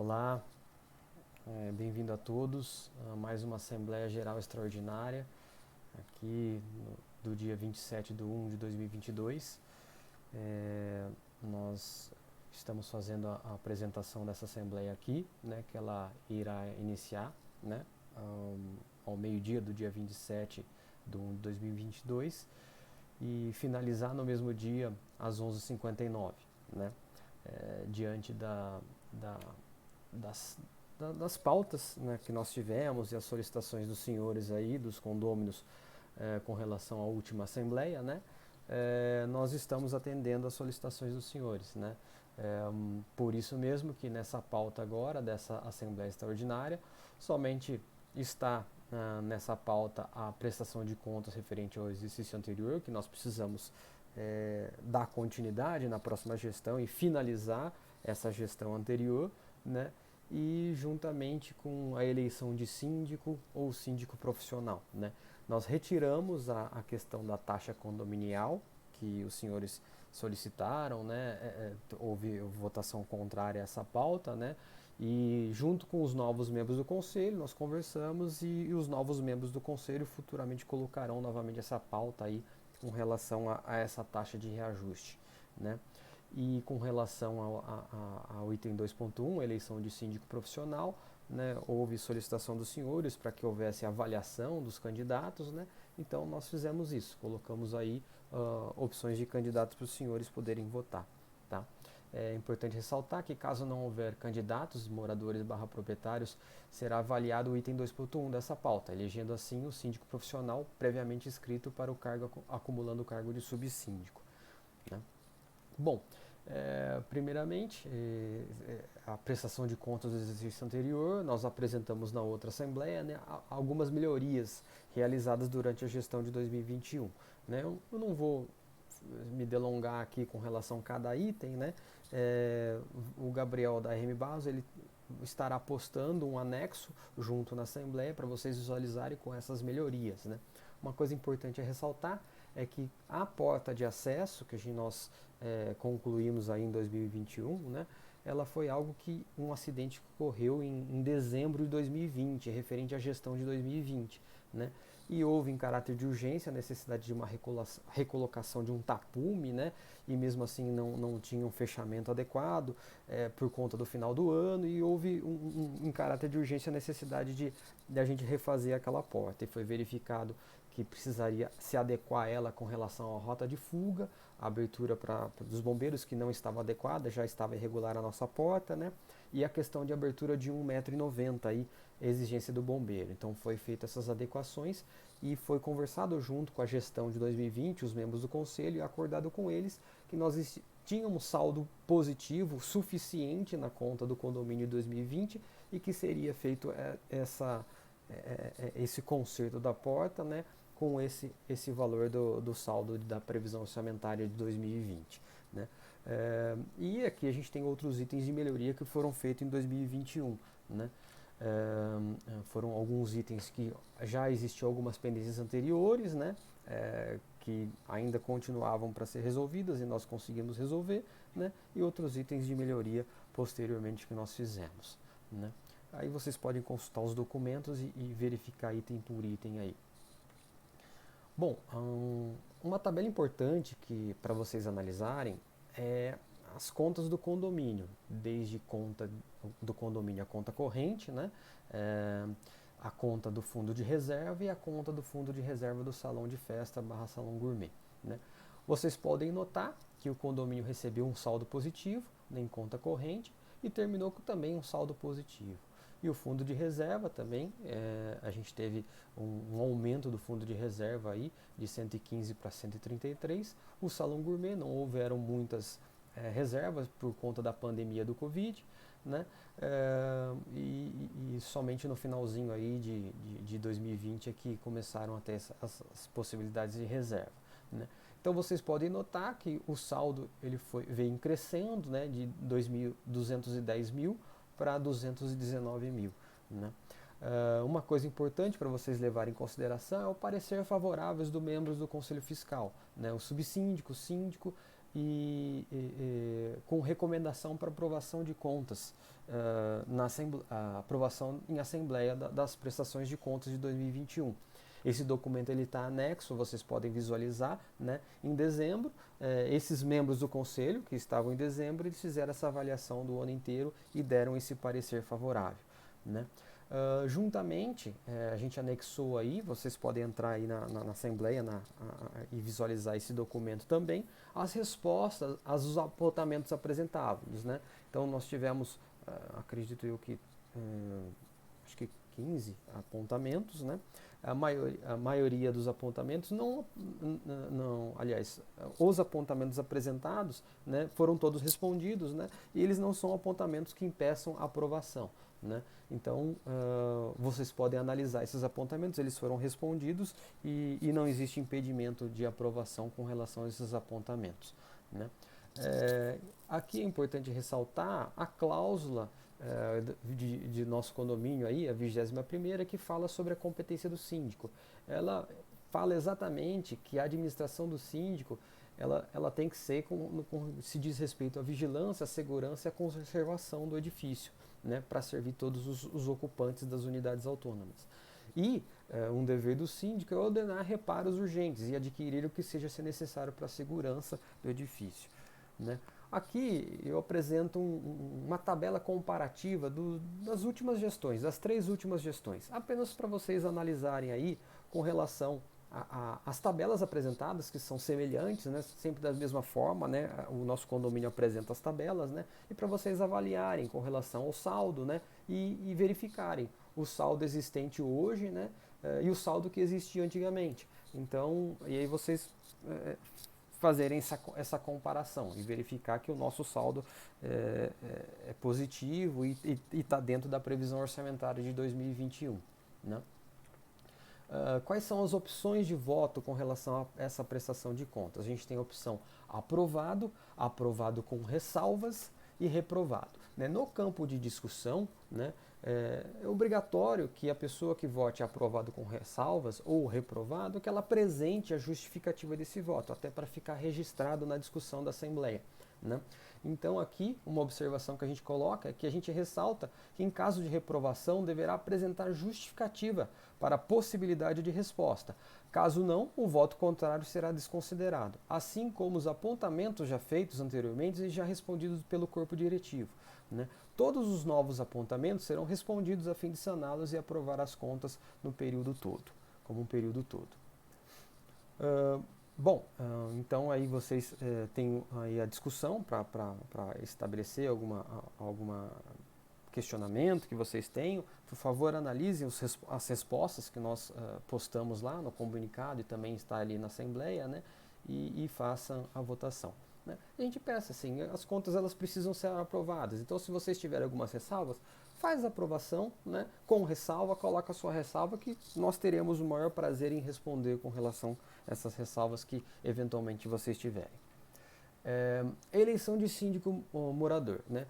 Olá, bem-vindo a todos a mais uma Assembleia Geral Extraordinária, aqui do dia 27 de 1 de 2022. Nós estamos fazendo a apresentação dessa Assembleia aqui, né, que ela irá iniciar, né, ao meio-dia do dia 27 de 1 de 2022 e finalizar no mesmo dia às 11h59, né, diante da das, das pautas, né, que nós tivemos e as solicitações dos senhores aí, dos condôminos, com relação à última assembleia, né, nós estamos atendendo às solicitações dos senhores, né. Por isso mesmo que nessa pauta agora, dessa assembleia extraordinária, somente está nessa pauta a prestação de contas referente ao exercício anterior, que nós precisamos dar continuidade na próxima gestão e finalizar essa gestão anterior, né? E juntamente com a eleição de síndico ou síndico profissional, né? Nós retiramos a questão da taxa condominial que os senhores solicitaram, né? Houve votação contrária a essa pauta, né? E junto com os novos membros do conselho nós conversamos e os novos membros do conselho futuramente colocarão novamente essa pauta aí com relação a essa taxa de reajuste, né? E com relação ao item 2.1, eleição de síndico profissional, né, houve solicitação dos senhores para que houvesse avaliação dos candidatos, né, então nós fizemos isso, colocamos aí opções de candidatos para os senhores poderem votar. Tá? É importante ressaltar que caso não houver candidatos, moradores barra proprietários, será avaliado o item 2.1 dessa pauta, elegendo assim o síndico profissional previamente inscrito para o cargo, acumulando o cargo de subsíndico. Né? Bom, primeiramente, a prestação de contas do exercício anterior, nós apresentamos na outra Assembleia, né, algumas melhorias realizadas durante a gestão de 2021. Né? Eu não vou me delongar aqui com relação a cada item, né? O Gabriel da RM Baso, ele estará postando um anexo junto na Assembleia para vocês visualizarem com essas melhorias, né? Uma coisa importante a ressaltar é que a porta de acesso que nós concluímos aí em 2021, né, ela foi algo que um acidente que ocorreu em dezembro de 2020, referente à gestão de 2020, né, e houve em caráter de urgência a necessidade de uma recolocação de um tapume, né, e mesmo assim não tinha um fechamento adequado por conta do final do ano, e houve em caráter de urgência a necessidade de a gente refazer aquela porta, e foi verificado que precisaria se adequar a ela com relação à rota de fuga, a abertura dos bombeiros que não estava adequada, já estava irregular a nossa porta, né? E a questão de abertura de 1,90 m aí, exigência do bombeiro. Então foi feita essas adequações e foi conversado junto com a gestão de 2020, os membros do conselho, e acordado com eles que nós tínhamos saldo positivo suficiente na conta do condomínio de 2020 e que seria feito esse conserto da porta, né, com esse valor do saldo da previsão orçamentária de 2020. Né? E aqui a gente tem outros itens de melhoria que foram feitos em 2021. Né? Foram alguns itens que já existiam algumas pendências anteriores, né? Que ainda continuavam para ser resolvidas e nós conseguimos resolver, né? E outros itens de melhoria posteriormente que nós fizemos. Né? Aí vocês podem consultar os documentos e verificar item por item aí. Bom, uma tabela importante que para vocês analisarem é as contas do condomínio, desde conta do condomínio a conta corrente, né? A conta do fundo de reserva e a conta do fundo de reserva do salão de festa barra salão gourmet. Né? Vocês podem notar que o condomínio recebeu um saldo positivo, né, em conta corrente, e terminou com também um saldo positivo. E o fundo de reserva também, a gente teve um aumento do fundo de reserva aí de 115 para 133. O salão gourmet não houveram muitas reservas por conta da pandemia do Covid, né? E somente no finalzinho aí de 2020 é que começaram a ter as possibilidades de reserva. Né? Então vocês podem notar que o saldo ele veio crescendo, né, de 210 mil para 219 mil. Né? Uma coisa importante para vocês levarem em consideração é o parecer favorável dos membros do Conselho Fiscal, né? O subsíndico, o síndico com recomendação para aprovação de contas, aprovação em assembleia das prestações de contas de 2021. Esse documento está anexo, vocês podem visualizar, né? Em dezembro, esses membros do conselho que estavam em dezembro, eles fizeram essa avaliação do ano inteiro e deram esse parecer favorável, né? Juntamente, a gente anexou aí, vocês podem entrar aí na Assembleia e visualizar esse documento também, as respostas aos apontamentos apresentáveis, né? Então nós tivemos, acredito eu que, acho que 15 apontamentos, né? A maioria dos apontamentos aliás, os apontamentos apresentados, né, foram todos respondidos, né, e eles não são apontamentos que impeçam a aprovação, né. Então, vocês podem analisar esses apontamentos, eles foram respondidos e não existe impedimento de aprovação com relação a esses apontamentos, né. Aqui é importante ressaltar a cláusula de nosso condomínio aí, a 21ª, que fala sobre a competência do síndico. Ela fala exatamente que a administração do síndico ela tem que ser se diz respeito à vigilância, à segurança e à conservação do edifício, né, para servir todos os ocupantes das unidades autônomas. E um dever do síndico é ordenar reparos urgentes e adquirir o que seja necessário para a segurança do edifício, né. Aqui eu apresento uma tabela comparativa das últimas gestões, das 3 últimas gestões, apenas para vocês analisarem aí com relação às tabelas apresentadas, que são semelhantes, né, sempre da mesma forma, né, o nosso condomínio apresenta as tabelas, né, e para vocês avaliarem com relação ao saldo, né, e verificarem o saldo existente hoje, né, e o saldo que existia antigamente. Então, e aí vocês fazerem essa comparação e verificar que o nosso saldo é positivo e está dentro da previsão orçamentária de 2021. Né? Quais são as opções de voto com relação a essa prestação de contas? A gente tem a opção aprovado, aprovado com ressalvas e reprovado. Né? No campo de discussão, né, é obrigatório que a pessoa que vote aprovado com ressalvas ou reprovado, que ela apresente a justificativa desse voto, até para ficar registrado na discussão da Assembleia. Né? Então aqui, uma observação que a gente coloca é que a gente ressalta que em caso de reprovação deverá apresentar justificativa para a possibilidade de resposta. Caso não, o voto contrário será desconsiderado, assim como os apontamentos já feitos anteriormente e já respondidos pelo corpo diretivo. Né? Todos os novos apontamentos serão respondidos a fim de saná-los e aprovar as contas no período todo, como um período todo. Então aí vocês têm aí a discussão para estabelecer alguma questionamento que vocês tenham. Por favor, analisem as respostas que nós postamos lá no comunicado e também está ali na Assembleia, né? E façam a votação. Né? A gente pensa assim, as contas elas precisam ser aprovadas. Então, se vocês tiverem algumas ressalvas, faz a aprovação, né? Com ressalva, coloca a sua ressalva, que nós teremos o maior prazer em responder com relação a essas ressalvas que eventualmente vocês tiverem. Eleição de síndico morador. Né?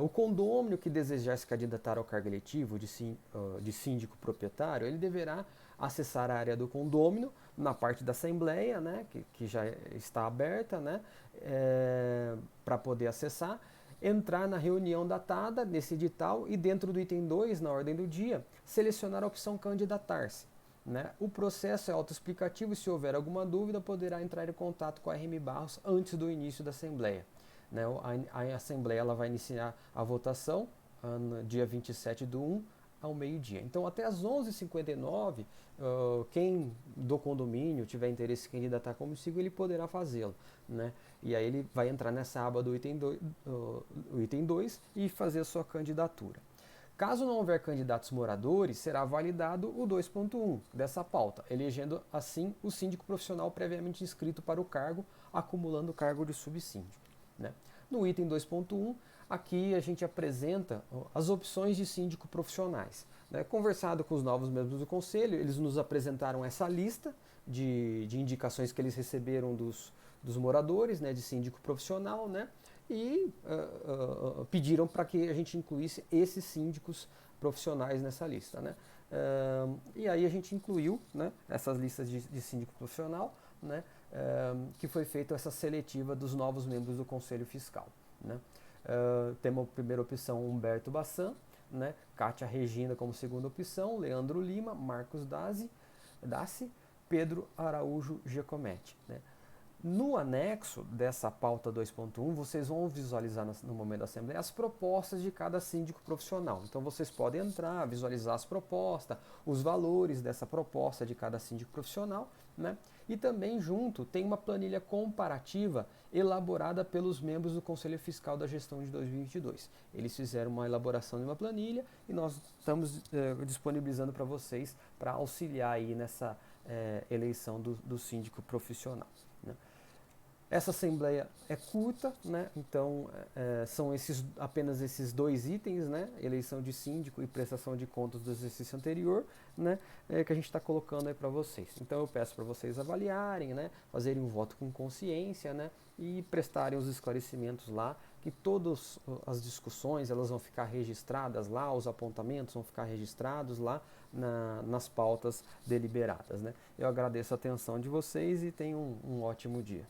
O condômino que desejar se candidatar ao cargo eletivo de síndico proprietário, ele deverá acessar a área do condômino na parte da Assembleia, né, que já está aberta, né, para poder acessar, entrar na reunião datada nesse edital e dentro do item 2, na ordem do dia, selecionar a opção candidatar-se. Né? O processo é autoexplicativo e se houver alguma dúvida poderá entrar em contato com a RM Barros antes do início da Assembleia. Né? A Assembleia ela vai iniciar a votação no dia 27/1 ao meio-dia. Então até às 11h59, quem do condomínio tiver interesse em candidatar como síndico, ele poderá fazê-lo. Né? E aí ele vai entrar nessa aba do item 2 e fazer a sua candidatura. Caso não houver candidatos moradores, será validado o 2.1 dessa pauta, elegendo assim o síndico profissional previamente inscrito para o cargo, acumulando o cargo de subsíndico. Né? No item 2.1, aqui a gente apresenta as opções de síndico profissionais. Né? Conversado com os novos membros do conselho, eles nos apresentaram essa lista de indicações que eles receberam dos moradores, né, de síndico profissional, né? E pediram para que a gente incluísse esses síndicos profissionais nessa lista. Né? E aí a gente incluiu, né, essas listas de síndico profissional, né, que foi feita essa seletiva dos novos membros do Conselho Fiscal, né? Temos a primeira opção Humberto Bassan, né? Kátia Regina como segunda opção, Leandro Lima, Marcos Dassi, Pedro Araújo Giacometti, né? No anexo dessa pauta 2.1, vocês vão visualizar no momento da Assembleia as propostas de cada síndico profissional. Então vocês podem entrar, visualizar as propostas, os valores dessa proposta de cada síndico profissional, né? E também junto tem uma planilha comparativa elaborada pelos membros do Conselho Fiscal da gestão de 2022. Eles fizeram uma elaboração de uma planilha e nós estamos disponibilizando para vocês para auxiliar aí nessa eleição do síndico profissional, né? Essa assembleia é curta, né? Então são apenas esses 2 itens, né? Eleição de síndico e prestação de contas do exercício anterior, né? Que a gente está colocando aí para vocês. Então eu peço para vocês avaliarem, né? Fazerem um voto com consciência, né? E prestarem os esclarecimentos lá, que todas as discussões elas vão ficar registradas lá, os apontamentos vão ficar registrados lá nas pautas deliberadas, né? Eu agradeço a atenção de vocês e tenham um ótimo dia.